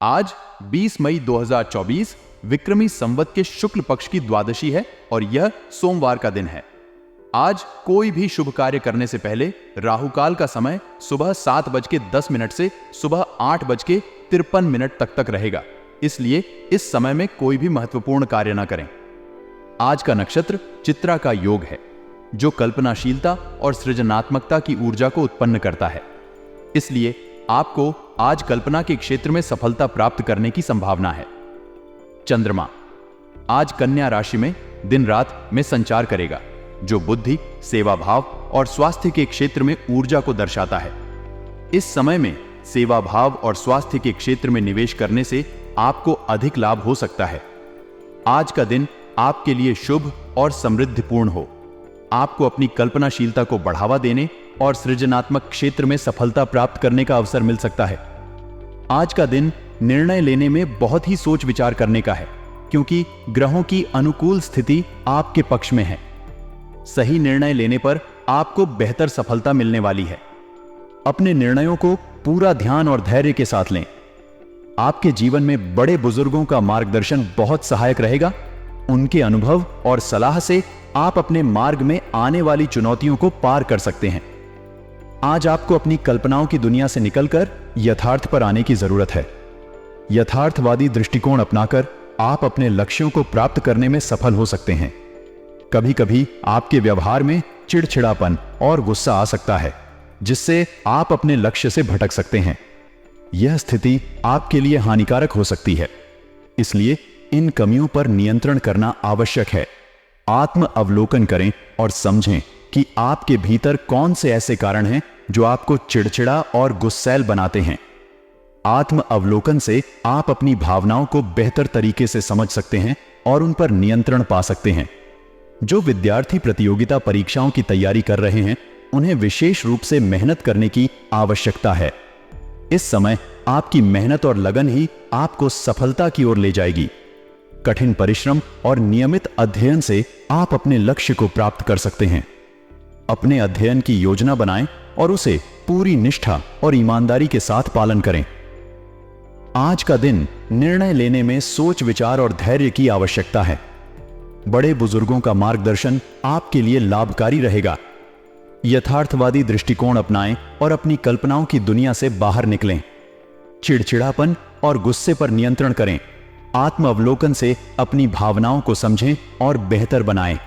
आज 20 मई 2024 विक्रमी संवत के शुक्ल पक्ष की द्वादशी है और यह सोमवार का दिन है। आज कोई भी शुभ कार्य करने से पहले राहुकाल का समय सुबह 7:10 से सुबह 8:53 तक रहेगा, इसलिए इस समय में कोई भी महत्वपूर्ण कार्य न करें। आज का नक्षत्र चित्रा का योग है, जो कल्पनाशीलता और सृजनात्मकता की ऊर्जा को उत्पन्न करता है। इसलिए आपको आज कल्पना के क्षेत्र में सफलता प्राप्त करने की संभावना है। चंद्रमा आज कन्या राशि में दिन रात में संचार करेगा, जो बुद्धि, सेवा भाव और स्वास्थ्य के क्षेत्र में ऊर्जा को दर्शाता है। इस समय में सेवा भाव और स्वास्थ्य के क्षेत्र में निवेश करने से आपको अधिक लाभ हो सकता है। आज का दिन आपके लिए शुभ और समृद्धिपूर्ण हो। आपको अपनी कल्पनाशीलता को बढ़ावा देने और सृजनात्मक क्षेत्र में सफलता प्राप्त करने का अवसर मिल सकता है। आज का दिन निर्णय लेने में बहुत ही सोच विचार करने का है, क्योंकि ग्रहों की अनुकूल स्थिति आपके पक्ष में है। सही निर्णय लेने पर आपको बेहतर सफलता मिलने वाली है। अपने निर्णयों को पूरा ध्यान और धैर्य के साथ लें। आपके जीवन में बड़े बुजुर्गों का मार्गदर्शन बहुत सहायक रहेगा। उनके अनुभव और सलाह से आप अपने मार्ग में आने वाली चुनौतियों को पार कर सकते हैं। आज आपको अपनी कल्पनाओं की दुनिया से निकलकर यथार्थ पर आने की जरूरत है। यथार्थवादी दृष्टिकोण अपनाकर आप अपने लक्ष्यों को प्राप्त करने में सफल हो सकते हैं। कभी कभी आपके व्यवहार में चिड़चिड़ापन और गुस्सा आ सकता है, जिससे आप अपने लक्ष्य से भटक सकते हैं। यह स्थिति आपके लिए हानिकारक हो सकती है, इसलिए इन कमियों पर नियंत्रण करना आवश्यक है। आत्म अवलोकन करें और समझें कि आपके भीतर कौन से ऐसे कारण हैं जो आपको चिड़चिड़ा और गुस्सैल बनाते हैं। आत्म अवलोकन से आप अपनी भावनाओं को बेहतर तरीके से समझ सकते हैं और उन पर नियंत्रण पा सकते हैं। जो विद्यार्थी प्रतियोगिता परीक्षाओं की तैयारी कर रहे हैं, उन्हें विशेष रूप से मेहनत करने की आवश्यकता है। इस समय आपकी मेहनत और लगन ही आपको सफलता की ओर ले जाएगी। कठिन परिश्रम और नियमित अध्ययन से आप अपने लक्ष्य को प्राप्त कर सकते हैं। अपने अध्ययन की योजना बनाएं और उसे पूरी निष्ठा और ईमानदारी के साथ पालन करें। आज का दिन निर्णय लेने में सोच विचार और धैर्य की आवश्यकता है। बड़े बुजुर्गों का मार्गदर्शन आपके लिए लाभकारी रहेगा। यथार्थवादी दृष्टिकोण अपनाएं और अपनी कल्पनाओं की दुनिया से बाहर निकलें। चिड़चिड़ापन और गुस्से पर नियंत्रण करें। आत्म अवलोकन से अपनी भावनाओं को समझें और बेहतर बनाएं।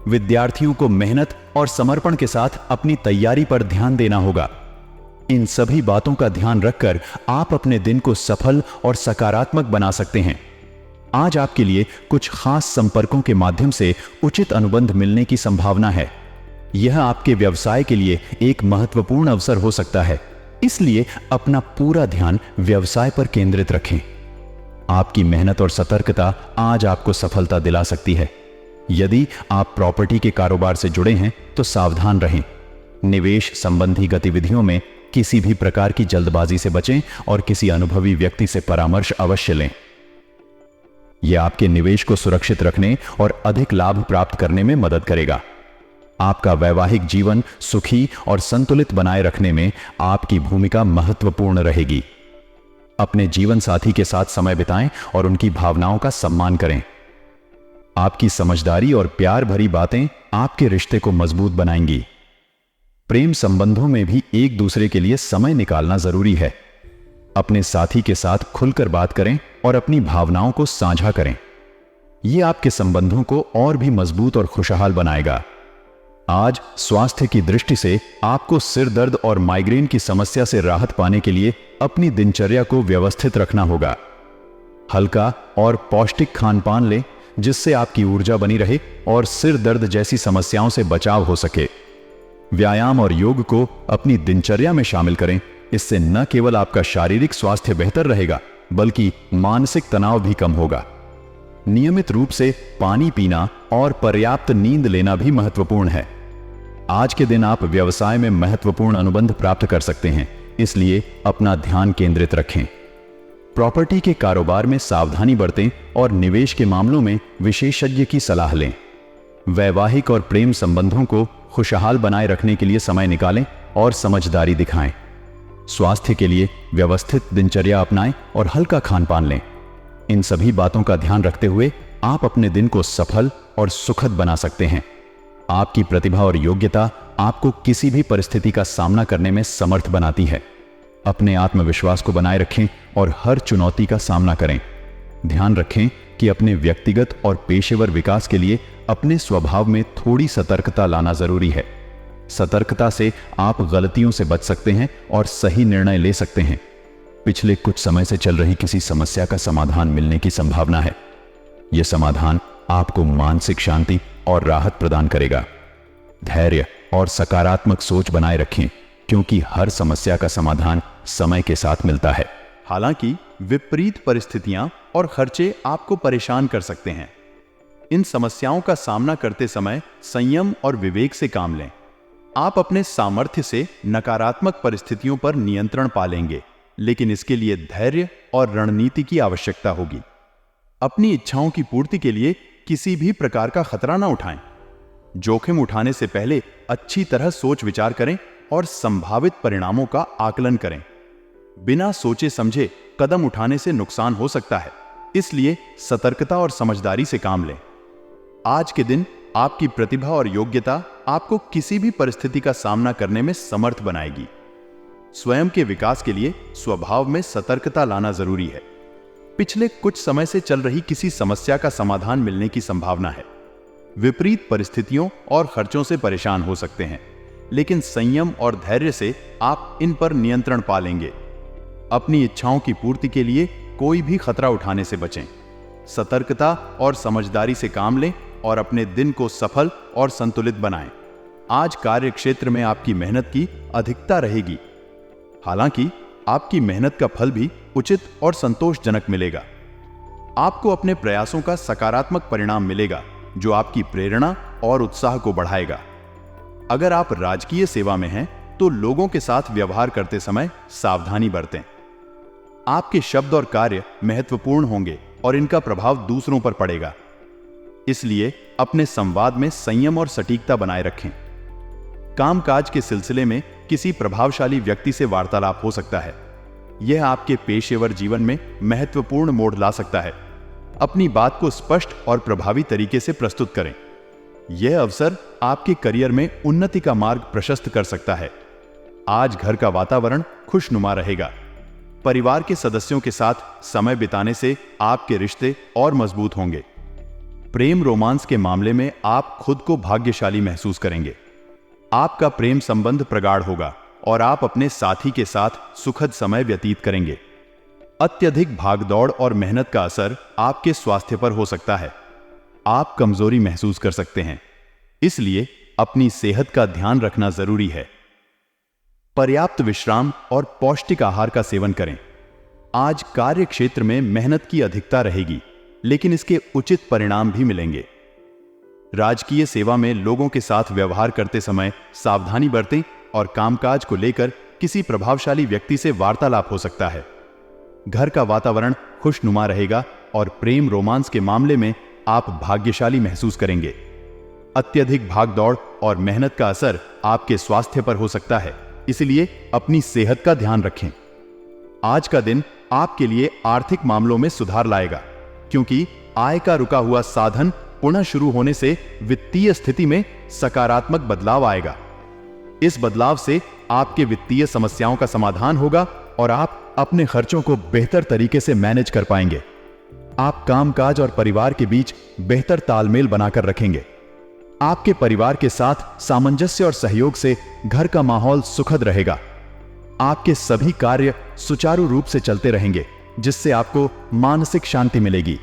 विद्यार्थियों को मेहनत और समर्पण के साथ अपनी तैयारी पर ध्यान देना होगा। इन सभी बातों का ध्यान रखकर आप अपने दिन को सफल और सकारात्मक बना सकते हैं। आज आपके लिए कुछ खास संपर्कों के माध्यम से उचित अनुबंध मिलने की संभावना है। यह आपके व्यवसाय के लिए एक महत्वपूर्ण अवसर हो सकता है, इसलिए अपना पूरा ध्यान व्यवसाय पर केंद्रित रखें। आपकी मेहनत और सतर्कता आज आपको सफलता दिला सकती है। यदि आप प्रॉपर्टी के कारोबार से जुड़े हैं तो सावधान रहें। निवेश संबंधी गतिविधियों में किसी भी प्रकार की जल्दबाजी से बचें और किसी अनुभवी व्यक्ति से परामर्श अवश्य लें। यह आपके निवेश को सुरक्षित रखने और अधिक लाभ प्राप्त करने में मदद करेगा। आपका वैवाहिक जीवन सुखी और संतुलित बनाए रखने में आपकी भूमिका महत्वपूर्ण रहेगी। अपने जीवन साथी के साथ समय बिताएं और उनकी भावनाओं का सम्मान करें। आपकी समझदारी और प्यार भरी बातें आपके रिश्ते को मजबूत बनाएंगी। प्रेम संबंधों में भी एक दूसरे के लिए समय निकालना जरूरी है। अपने साथी के साथ खुलकर बात करें और अपनी भावनाओं को साझा करें। यह आपके संबंधों को और भी मजबूत और खुशहाल बनाएगा। आज स्वास्थ्य की दृष्टि से आपको सिर दर्द और माइग्रेन की समस्या से राहत पाने के लिए अपनी दिनचर्या को व्यवस्थित रखना होगा। हल्का और पौष्टिक खान पान लें, जिससे आपकी ऊर्जा बनी रहे और सिर दर्द जैसी समस्याओं से बचाव हो सके। व्यायाम और योग को अपनी दिनचर्या में शामिल करें। इससे न केवल आपका शारीरिक स्वास्थ्य बेहतर रहेगा, बल्कि मानसिक तनाव भी कम होगा। नियमित रूप से पानी पीना और पर्याप्त नींद लेना भी महत्वपूर्ण है। आज के दिन आप व्यवसाय में महत्वपूर्ण अनुबंध प्राप्त कर सकते हैं, इसलिए अपना ध्यान केंद्रित रखें। प्रॉपर्टी के कारोबार में सावधानी बरतें और निवेश के मामलों में विशेषज्ञ की सलाह लें। वैवाहिक और प्रेम संबंधों को खुशहाल बनाए रखने के लिए समय निकालें और समझदारी दिखाएं। स्वास्थ्य के लिए व्यवस्थित दिनचर्या अपनाएं और हल्का खान पान लें। इन सभी बातों का ध्यान रखते हुए आप अपने दिन को सफल और सुखद बना सकते हैं। आपकी प्रतिभा और योग्यता आपको किसी भी परिस्थिति का सामना करने में समर्थ बनाती है। अपने आत्मविश्वास को बनाए रखें और हर चुनौती का सामना करें। ध्यान रखें कि अपने व्यक्तिगत और पेशेवर विकास के लिए अपने स्वभाव में थोड़ी सतर्कता लाना जरूरी है। सतर्कता से आप गलतियों से बच सकते हैं और सही निर्णय ले सकते हैं। पिछले कुछ समय से चल रही किसी समस्या का समाधान मिलने की संभावना है। यह समाधान आपको मानसिक शांति और राहत प्रदान करेगा। धैर्य और सकारात्मक सोच बनाए रखें, क्योंकि हर समस्या का समाधान समय के साथ मिलता है। हालांकि विपरीत परिस्थितियां और खर्चे आपको परेशान कर सकते हैं। इन समस्याओं का सामना करते समय संयम और विवेक से काम लें। आप अपने सामर्थ्य से नकारात्मक परिस्थितियों पर नियंत्रण पा लेंगे, लेकिन इसके लिए धैर्य और रणनीति की आवश्यकता होगी। अपनी इच्छाओं की पूर्ति के लिए किसी भी प्रकार का खतरा ना उठाएं। जोखिम उठाने से पहले अच्छी तरह सोच विचार करें और संभावित परिणामों का आकलन करें। बिना सोचे समझे कदम उठाने से नुकसान हो सकता है, इसलिए सतर्कता और समझदारी से काम लें। आज के दिन आपकी प्रतिभा और योग्यता आपको किसी भी परिस्थिति का सामना करने में समर्थ बनाएगी। स्वयं के विकास के लिए स्वभाव में सतर्कता लाना जरूरी है। पिछले कुछ समय से चल रही किसी समस्या का समाधान मिलने की संभावना है। विपरीत परिस्थितियों और खर्चों से परेशान हो सकते हैं, लेकिन संयम और धैर्य से आप इन पर नियंत्रण पा लेंगे। अपनी इच्छाओं की पूर्ति के लिए कोई भी खतरा उठाने से बचें। सतर्कता और समझदारी से काम लें और अपने दिन को सफल और संतुलित बनाएं। आज कार्य क्षेत्र में आपकी मेहनत की अधिकता रहेगी। हालांकि आपकी मेहनत का फल भी उचित और संतोषजनक मिलेगा। आपको अपने प्रयासों का सकारात्मक परिणाम मिलेगा, जो आपकी प्रेरणा और उत्साह को बढ़ाएगा। अगर आप राजकीय सेवा में हैं, तो लोगों के साथ व्यवहार करते समय सावधानी बरतें। आपके शब्द और कार्य महत्वपूर्ण होंगे और इनका प्रभाव दूसरों पर पड़ेगा। इसलिए अपने संवाद में संयम और सटीकता बनाए रखें। कामकाज के सिलसिले में किसी प्रभावशाली व्यक्ति से वार्तालाप हो सकता है। यह आपके पेशेवर जीवन में महत्वपूर्ण मोड़ ला सकता है। अपनी बात को स्पष्ट और प्रभावी तरीके से प्रस्तुत करें। यह अवसर आपके करियर में उन्नति का मार्ग प्रशस्त कर सकता है। आज घर का वातावरण खुशनुमा रहेगा। परिवार के सदस्यों के साथ समय बिताने से आपके रिश्ते और मजबूत होंगे। प्रेम रोमांस के मामले में आप खुद को भाग्यशाली महसूस करेंगे। आपका प्रेम संबंध प्रगाढ़ होगा और आप अपने साथी के साथ सुखद समय व्यतीत करेंगे। अत्यधिक भागदौड़ और मेहनत का असर आपके स्वास्थ्य पर हो सकता है। आप कमजोरी महसूस कर सकते हैं, इसलिए अपनी सेहत का ध्यान रखना जरूरी है। पर्याप्त विश्राम और पौष्टिक आहार का सेवन करें। आज कार्य क्षेत्र में मेहनत की अधिकता रहेगी, लेकिन इसके उचित परिणाम भी मिलेंगे। राजकीय सेवा में लोगों के साथ व्यवहार करते समय सावधानी बरतें और कामकाज को लेकर किसी प्रभावशाली व्यक्ति से वार्तालाप हो सकता है। घर का वातावरण खुशनुमा रहेगा और प्रेम रोमांस के मामले में आप भाग्यशाली महसूस करेंगे। अत्यधिक भागदौड़ और मेहनत का असर आपके स्वास्थ्य पर हो सकता है, इसलिए अपनी सेहत का ध्यान रखें। आज का दिन आपके लिए आर्थिक मामलों में सुधार लाएगा, क्योंकि आय का रुका हुआ साधन पुनः शुरू होने से वित्तीय स्थिति में सकारात्मक बदलाव आएगा। इस बदलाव से आपके वित्तीय समस्याओं का समाधान होगा और आप अपने खर्चों को बेहतर तरीके से मैनेज कर पाएंगे। आप कामकाज और परिवार के बीच बेहतर तालमेल बनाकर रखेंगे। आपके परिवार के साथ सामंजस्य और सहयोग से घर का माहौल सुखद रहेगा। आपके सभी कार्य सुचारू रूप से चलते रहेंगे, जिससे आपको मानसिक शांति मिलेगी।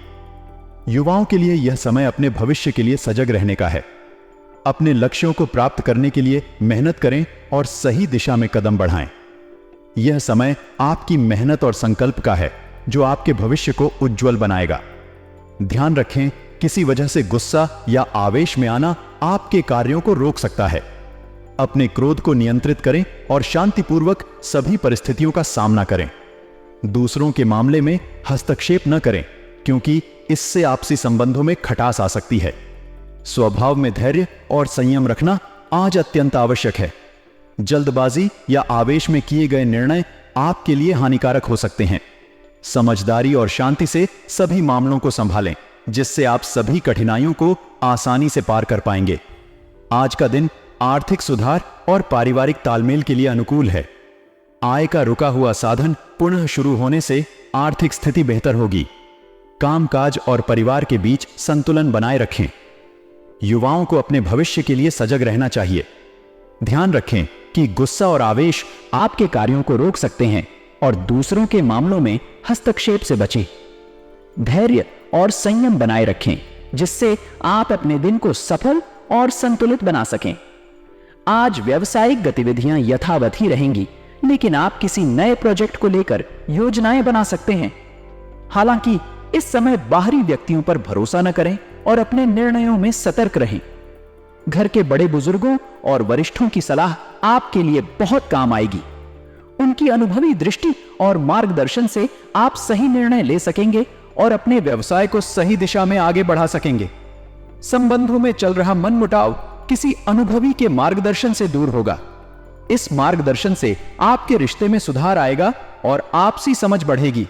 युवाओं के लिए यह समय अपने भविष्य के लिए सजग रहने का है। अपने लक्ष्यों को प्राप्त करने के लिए मेहनत करें और सही दिशा में कदम बढ़ाएं। यह समय आपकी मेहनत और संकल्प का है, जो आपके भविष्य को उज्जवल बनाएगा। ध्यान रखें, किसी वजह से गुस्सा या आवेश में आना आपके कार्यों को रोक सकता है। अपने क्रोध को नियंत्रित करें और शांतिपूर्वक सभी परिस्थितियों का सामना करें। दूसरों के मामले में हस्तक्षेप न करें, क्योंकि इससे आपसी संबंधों में खटास आ सकती है। स्वभाव में धैर्य और संयम रखना आज अत्यंत आवश्यक है। जल्दबाजी या आवेश में किए गए निर्णय आपके लिए हानिकारक हो सकते हैं। समझदारी और शांति से सभी मामलों को संभालें, जिससे आप सभी कठिनाइयों को आसानी से पार कर पाएंगे। आज का दिन आर्थिक सुधार और पारिवारिक तालमेल के लिए अनुकूल है। आय का रुका हुआ साधन पुनः शुरू होने से आर्थिक स्थिति बेहतर होगी। कामकाज और परिवार के बीच संतुलन बनाए रखें। युवाओं को अपने भविष्य के लिए सजग रहना चाहिए। ध्यान रखें कि गुस्सा और आवेश आपके कार्यों को रोक सकते हैं और दूसरों के मामलों में हस्तक्षेप से बचें। धैर्य और संयम बनाए रखें, जिससे आप अपने दिन को सफल और संतुलित बना सकें। आज व्यावसायिक गतिविधियां यथावत ही रहेंगी, लेकिन आप किसी नए प्रोजेक्ट को लेकर योजनाएं बना सकते हैं। हालांकि इस समय बाहरी व्यक्तियों पर भरोसा न करें और अपने निर्णयों में सतर्क रहें। घर के बड़े बुजुर्गों और वरिष्ठों की सलाह आपके लिए बहुत काम आएगी। उनकी अनुभवी दृष्टि और मार्गदर्शन से आप सही निर्णय ले सकेंगे और अपने व्यवसाय को सही दिशा में आगे बढ़ा सकेंगे। संबंधों में चल रहा मनमुटाव किसी अनुभवी के मार्गदर्शन से दूर होगा। इस मार्गदर्शन से आपके रिश्ते में सुधार आएगा और आपसी समझ बढ़ेगी।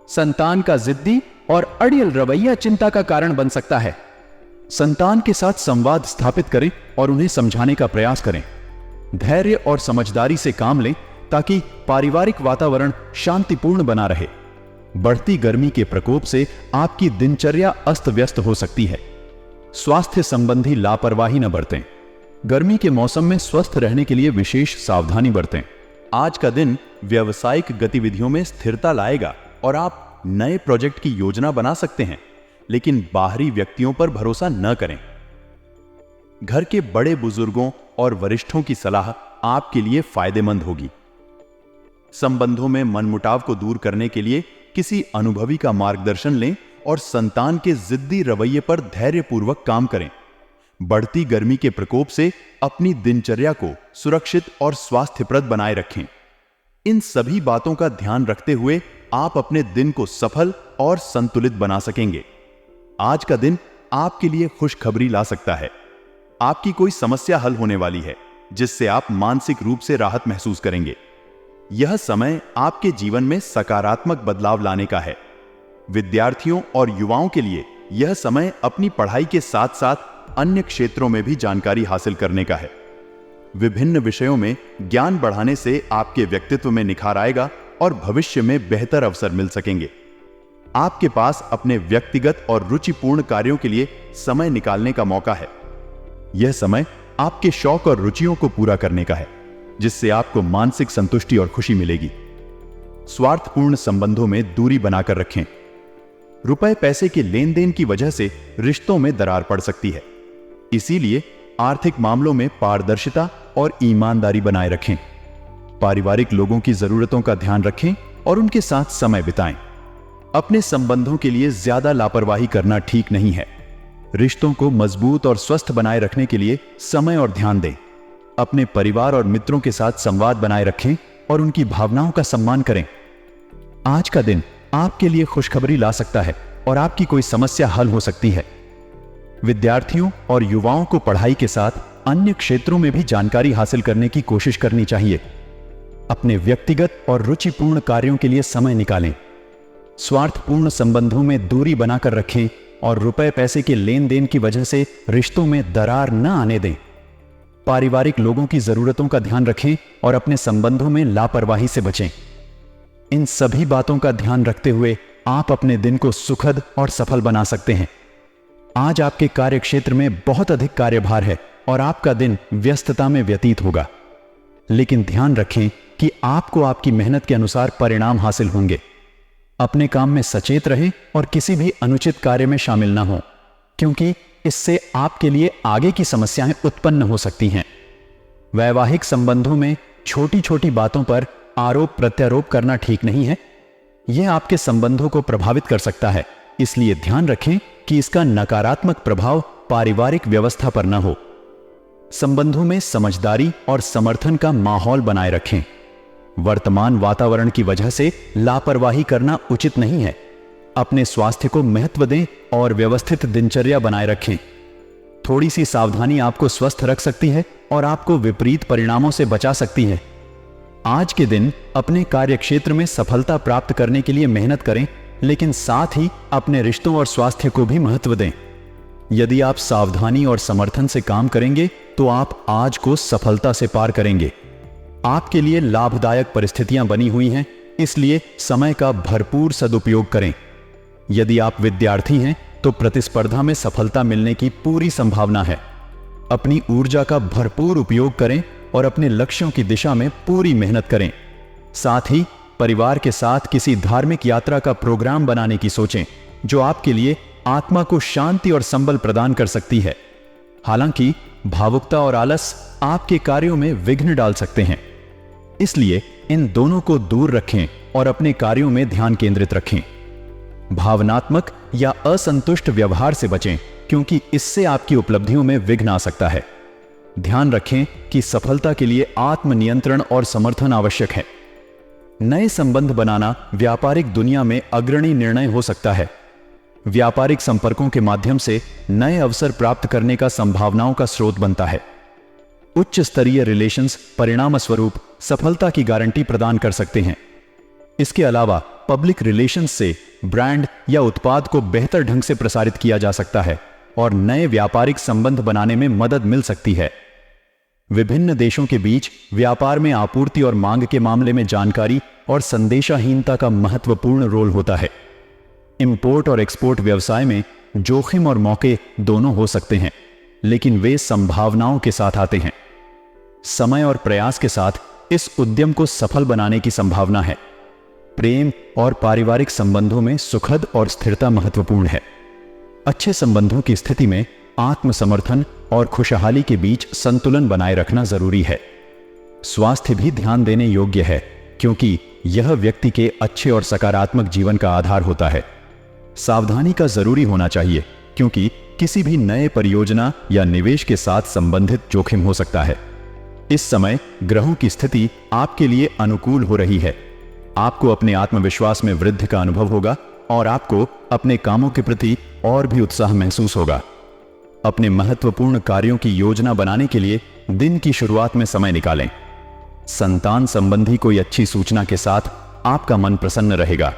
संतान का जिद्दी और अड़ियल रवैया चिंता का कारण बन सकता है। संतान के साथ संवाद स्थापित करें और उन्हें समझाने का प्रयास करें। धैर्य और समझदारी से काम लें ताकि पारिवारिक वातावरण शांतिपूर्ण बना रहे। बढ़ती गर्मी के प्रकोप से आपकी दिनचर्या अस्त व्यस्त हो सकती है। स्वास्थ्य संबंधी लापरवाही न बरतें। गर्मी के मौसम में स्वस्थ रहने के लिए विशेष सावधानी बरतें। आज का दिन व्यावसायिक गतिविधियों में स्थिरता लाएगा और आप नए प्रोजेक्ट की योजना बना सकते हैं, लेकिन बाहरी व्यक्तियों पर भरोसा न करें। घर के बड़े बुजुर्गों और वरिष्ठों की सलाह आपके लिए फायदेमंद होगी। संबंधों में मनमुटाव को दूर करने के लिए किसी अनुभवी का मार्गदर्शन लें और संतान के जिद्दी रवैये पर धैर्यपूर्वक काम करें। बढ़ती गर्मी के प्रकोप से अपनी दिनचर्या को सुरक्षित और स्वास्थ्यप्रद बनाए रखें। इन सभी बातों का ध्यान रखते हुए आप अपने दिन को सफल और संतुलित बना सकेंगे। आज का दिन आपके लिए खुशखबरी ला सकता है। आपकी कोई समस्या हल होने वाली है, जिससे आप मानसिक रूप से राहत महसूस करेंगे। यह समय आपके जीवन में सकारात्मक बदलाव लाने का है। विद्यार्थियों और युवाओं के लिए यह समय अपनी पढ़ाई के साथ साथ अन्य क्षेत्रों में भी जानकारी हासिल करने का है। विभिन्न विषयों में ज्ञान बढ़ाने से आपके व्यक्तित्व में निखार आएगा और भविष्य में बेहतर अवसर मिल सकेंगे। आपके पास अपने व्यक्तिगत और रुचिपूर्ण कार्यों के लिए समय निकालने का मौका है। यह समय आपके शौक और रुचियों को पूरा करने का है, जिससे आपको मानसिक संतुष्टि और खुशी मिलेगी। स्वार्थपूर्ण संबंधों में दूरी बनाकर रखें। रुपए पैसे के लेन देन की वजह से रिश्तों में दरार पड़ सकती है, इसीलिए आर्थिक मामलों में पारदर्शिता और ईमानदारी बनाए रखें। पारिवारिक लोगों की जरूरतों का ध्यान रखें और उनके साथ समय बिताएं। अपने संबंधों के लिए ज्यादा लापरवाही करना ठीक नहीं है। रिश्तों को मजबूत और स्वस्थ बनाए रखने के लिए समय और ध्यान दें। अपने परिवार और मित्रों के साथ संवाद बनाए रखें और उनकी भावनाओं का सम्मान करें। आज का दिन आपके लिए खुशखबरी ला सकता है और आपकी कोई समस्या हल हो सकती है। विद्यार्थियों और युवाओं को पढ़ाई के साथ अन्य क्षेत्रों में भी जानकारी हासिल करने की कोशिश करनी चाहिए। अपने व्यक्तिगत और रुचिपूर्ण कार्यों के लिए समय निकालें। स्वार्थपूर्ण संबंधों में दूरी बनाकर रखें और रुपए पैसे के लेन देन की वजह से रिश्तों में दरार न आने दें। पारिवारिक लोगों की जरूरतों का ध्यान रखें और अपने संबंधों में लापरवाही से बचें। इन सभी बातों का ध्यान रखते हुए आप अपने दिन को सुखद और सफल बना सकते हैं। आज आपके कार्य क्षेत्र में बहुत अधिक कार्यभार है और आपका दिन व्यस्तता में व्यतीत होगा, लेकिन ध्यान रखें कि आपको आपकी मेहनत के अनुसार परिणाम हासिल होंगे। अपने काम में सचेत रहें और किसी भी अनुचित कार्य में शामिल न हो, क्योंकि इससे आपके लिए आगे की समस्याएं उत्पन्न हो सकती हैं। वैवाहिक संबंधों में छोटी छोटी बातों पर आरोप प्रत्यारोप करना ठीक नहीं है। यह आपके संबंधों को प्रभावित कर सकता है, इसलिए ध्यान रखें कि इसका नकारात्मक प्रभाव पारिवारिक व्यवस्था पर न हो। संबंधों में समझदारी और समर्थन का माहौल बनाए रखें। वर्तमान वातावरण की वजह से लापरवाही करना उचित नहीं है। अपने स्वास्थ्य को महत्व दें और व्यवस्थित दिनचर्या बनाए रखें। थोड़ी सी सावधानी आपको स्वस्थ रख सकती है और आपको विपरीत परिणामों से बचा सकती है। आज के दिन अपने कार्य क्षेत्र में सफलता प्राप्त करने के लिए मेहनत करें, लेकिन साथ ही अपने रिश्तों और स्वास्थ्य को भी महत्व दें। यदि आप सावधानी और समर्थन से काम करेंगे तो आप आज को सफलता से पार करेंगे। आपके लिए लाभदायक परिस्थितियां बनी हुई हैं, इसलिए समय का भरपूर सदुपयोग करें। यदि आप विद्यार्थी हैं तो प्रतिस्पर्धा में सफलता मिलने की पूरी संभावना है। अपनी ऊर्जा का भरपूर उपयोग करें और अपने लक्ष्यों की दिशा में पूरी मेहनत करें। साथ ही परिवार के साथ किसी धार्मिक यात्रा का प्रोग्राम बनाने की सोचें, जो आपके लिए आत्मा को शांति और संबल प्रदान कर सकती है। हालांकि भावुकता और आलस आपके कार्यों में विघ्न डाल सकते हैं, इसलिए इन दोनों को दूर रखें और अपने कार्यों में ध्यान केंद्रित रखें। भावनात्मक या असंतुष्ट व्यवहार से बचें, क्योंकि इससे आपकी उपलब्धियों में विघ्न आ सकता है। ध्यान रखें कि सफलता के लिए आत्मनियंत्रण और समर्थन आवश्यक है। नए संबंध बनाना व्यापारिक दुनिया में अग्रणी निर्णय हो सकता है। व्यापारिक संपर्कों के माध्यम से नए अवसर प्राप्त करने का संभावनाओं का स्रोत बनता है। उच्च स्तरीय रिलेशंस परिणाम स्वरूप सफलता की गारंटी प्रदान कर सकते हैं। इसके अलावा पब्लिक रिलेशंस से ब्रांड या उत्पाद को बेहतर ढंग से प्रसारित किया जा सकता है और नए व्यापारिक संबंध बनाने में मदद मिल सकती है। विभिन्न देशों के बीच व्यापार में आपूर्ति और मांग के मामले में जानकारी और संदेशाहीनता का महत्वपूर्ण रोल होता है। इंपोर्ट और एक्सपोर्ट व्यवसाय में जोखिम और मौके दोनों हो सकते हैं, लेकिन वे संभावनाओं के साथ आते हैं। समय और प्रयास के साथ इस उद्यम को सफल बनाने की संभावना है। प्रेम और पारिवारिक संबंधों में सुखद और स्थिरता महत्वपूर्ण है। अच्छे संबंधों की स्थिति में आत्मसमर्थन और खुशहाली के बीच संतुलन बनाए रखना जरूरी है। स्वास्थ्य भी ध्यान देने योग्य है, क्योंकि यह व्यक्ति के अच्छे और सकारात्मक जीवन का आधार होता है। सावधानी का जरूरी होना चाहिए, क्योंकि किसी भी नए परियोजना या निवेश के साथ संबंधित जोखिम हो सकता है। इस समय ग्रहों की स्थिति आपके लिए अनुकूल हो रही है। आपको अपने आत्मविश्वास में वृद्धि का अनुभव होगा और आपको अपने कामों के प्रति और भी उत्साह महसूस होगा। अपने महत्वपूर्ण कार्यों की योजना बनाने के लिए दिन की शुरुआत में समय निकालें। संतान संबंधी कोई अच्छी सूचना के साथ आपका मन प्रसन्न रहेगा।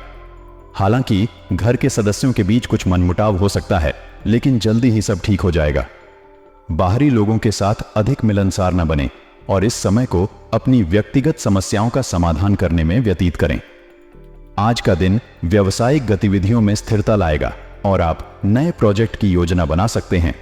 हालांकि घर के सदस्यों के बीच कुछ मनमुटाव हो सकता है, लेकिन जल्दी ही सब ठीक हो जाएगा। बाहरी लोगों के साथ अधिक मिलनसार न बनें और इस समय को अपनी व्यक्तिगत समस्याओं का समाधान करने में व्यतीत करें। आज का दिन व्यावसायिक गतिविधियों में स्थिरता लाएगा और आप नए प्रोजेक्ट की योजना बना सकते हैं।